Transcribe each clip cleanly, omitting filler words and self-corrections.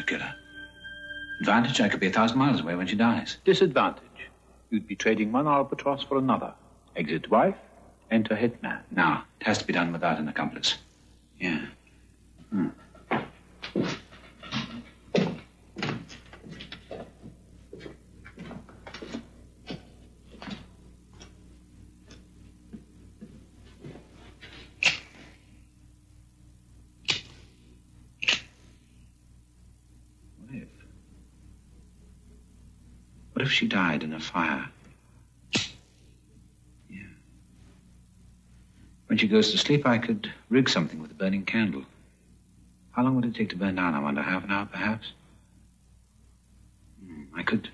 kill her. Advantage, I could be 1,000 miles away when she dies. Disadvantage, you'd be trading one albatross for another. Exit wife, enter hitman. No, it has to be done without an accomplice. Yeah. What if she died in a fire? Yeah. When she goes to sleep, I could rig something with a burning candle. How long would it take to burn down, I wonder? Half an hour, perhaps? I could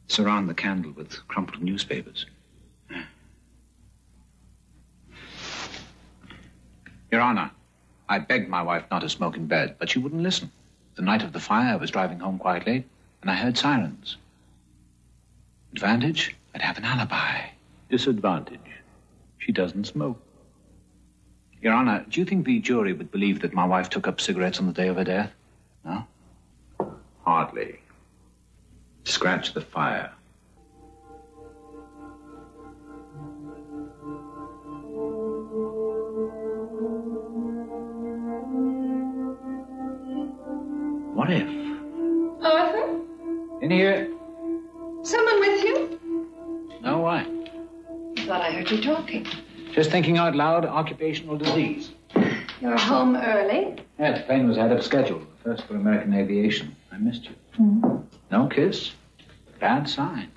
surround the candle with crumpled newspapers. Yeah. Your Honor, I begged my wife not to smoke in bed, but she wouldn't listen. The night of the fire, I was driving home quite late, and I heard sirens. Advantage, I'd have an alibi. Disadvantage, she doesn't smoke. Your Honor, do you think the jury would believe that my wife took up cigarettes on the day of her death? No? Hardly. Scratch the fire. What if? Arthur? In here. Someone with you? No, why? I thought I heard you talking. Just thinking out loud, occupational disease. You're home early? Yeah, the plane was ahead of schedule. The first for American aviation. I missed you. No kiss? Bad sign.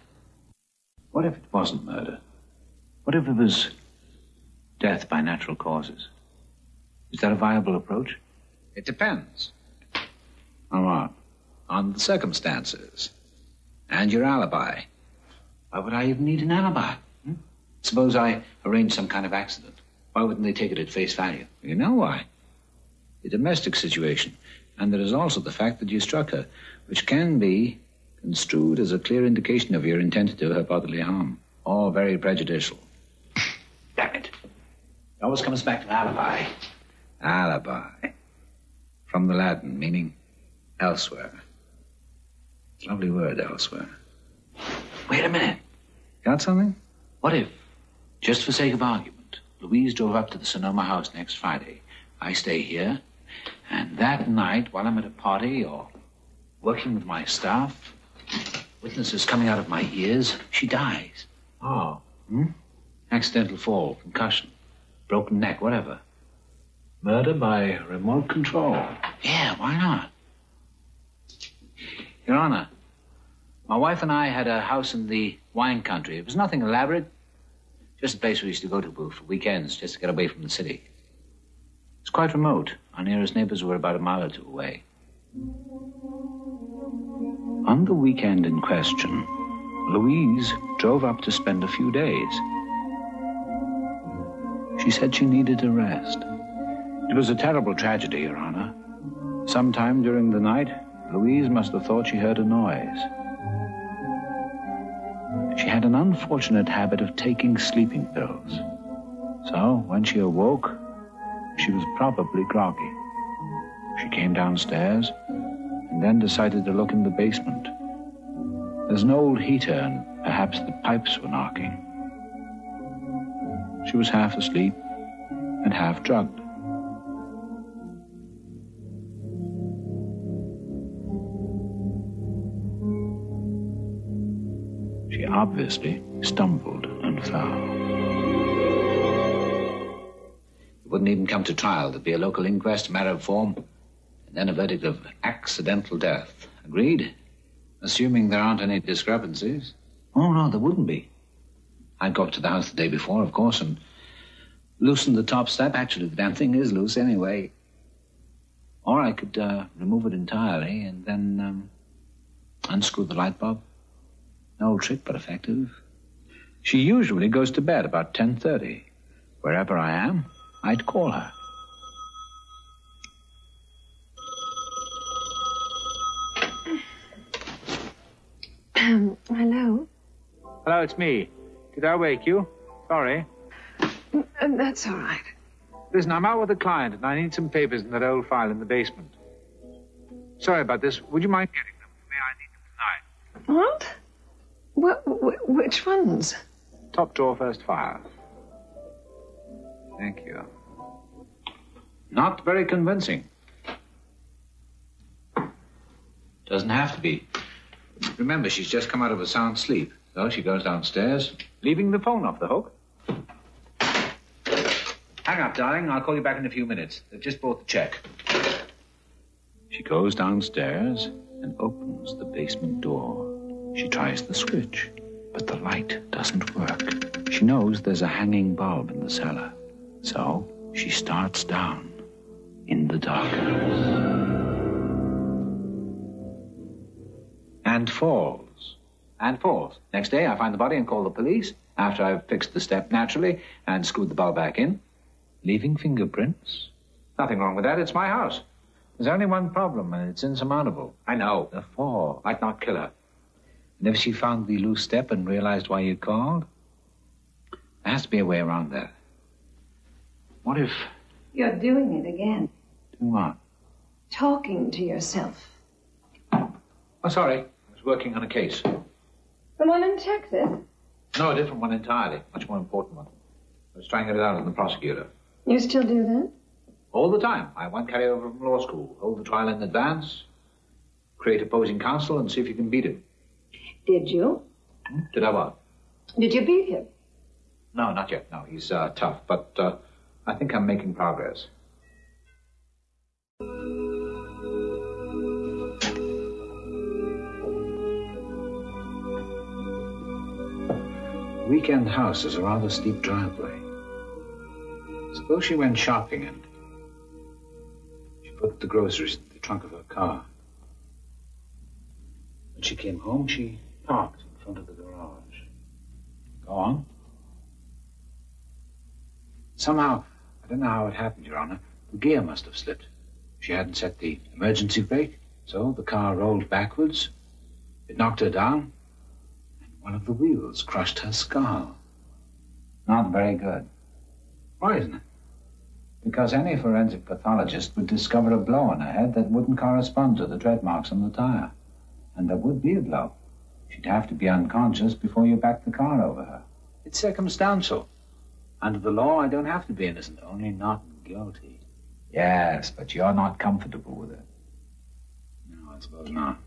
What if it wasn't murder? What if it was death by natural causes? Is that a viable approach? It depends. On what? On the circumstances. And your alibi. Why would I even need an alibi? Suppose I arrange some kind of accident. Why wouldn't they take it at face value? You know why. A domestic situation. And there is also the fact that you struck her, which can be construed as a clear indication of your intent to do her bodily harm. All very prejudicial. Damn it. It always comes back to alibi. Alibi. From the Latin, meaning elsewhere. Lovely word, elsewhere. Wait a minute. Got something? What if, just for sake of argument, Louise drove up to the Sonoma house next Friday. I stay here, and that night, while I'm at a party or working with my staff, witnesses coming out of my ears, she dies. Oh. Accidental fall, concussion, broken neck, whatever. Murder by remote control. Yeah, why not? Your Honor, my wife and I had a house in the wine country. It was nothing elaborate. Just a place we used to go to for weekends, just to get away from the city. It's quite remote. Our nearest neighbors were about a mile or two away. On the weekend in question, Louise drove up to spend a few days. She said she needed a rest. It was a terrible tragedy, Your Honor. Sometime during the night, Louise must have thought she heard a noise. She had an unfortunate habit of taking sleeping pills. So, when she awoke, she was probably groggy. She came downstairs and then decided to look in the basement. There's an old heater and perhaps the pipes were knocking. She was half asleep and half drugged. She obviously stumbled and fell. It wouldn't even come to trial. There'd be a local inquest, a matter of form, and then a verdict of accidental death. Agreed? Assuming there aren't any discrepancies. Oh, no, there wouldn't be. I'd go up to the house the day before, of course, and loosen the top step. Actually, the damn thing is loose anyway. Or I could remove it entirely and then unscrew the light bulb. An old trick, but effective. She usually goes to bed about 10:30. Wherever I am, I'd call her. Hello? Hello, it's me. Did I wake you? Sorry. That's all right. Listen, I'm out with a client, and I need some papers in that old file in the basement. Sorry about this. Would you mind getting them for me? I need them tonight. What? Which ones? Top drawer, first file. Thank you. Not very convincing. Doesn't have to be. Remember, she's just come out of a sound sleep. So she goes downstairs, Leaving the phone off the hook? hang up, darling. I'll call you back in a few minutes. They've just brought the check. She goes downstairs and opens the basement door. She tries the switch, but the light doesn't work. She knows there's a hanging bulb in the cellar. So she starts down in the darkness. And falls. And falls. Next day, I find the body and call the police, after I've fixed the step naturally and screwed the bulb back in. Leaving fingerprints? Nothing wrong with that. It's my house. There's only one problem, and it's insurmountable. I know. The fall might not kill her. Never she found the loose step and realized why you called? There has to be a way around that. What if... You're doing it again. Doing what? Talking to yourself. Oh, sorry. I was working on a case. The one in Texas? No, a different one entirely. Much more important one. I was trying to get it out of the prosecutor. You still do that? All the time. I want carry over from law school. Hold the trial in advance. Create opposing counsel and see if you can beat him. Did you? Did I what? Did you beat him? No, not yet. No, he's tough. But I think I'm making progress. Weekend house is a rather steep driveway. Suppose she went shopping and she put the groceries in the trunk of her car. When she came home, she parked in front of the garage. Go on. Somehow, I don't know how it happened, Your Honor, the gear must have slipped. She hadn't set the emergency brake, so the car rolled backwards. It knocked her down, and one of the wheels crushed her skull. Not very good. Why isn't it? Because any forensic pathologist would discover a blow on her head that wouldn't correspond to the tread marks on the tire. And there would be a blow. She'd have to be unconscious before you backed the car over her. It's circumstantial. Under the law, I don't have to be innocent, only not guilty. Yes, but you're not comfortable with it. No, I suppose not.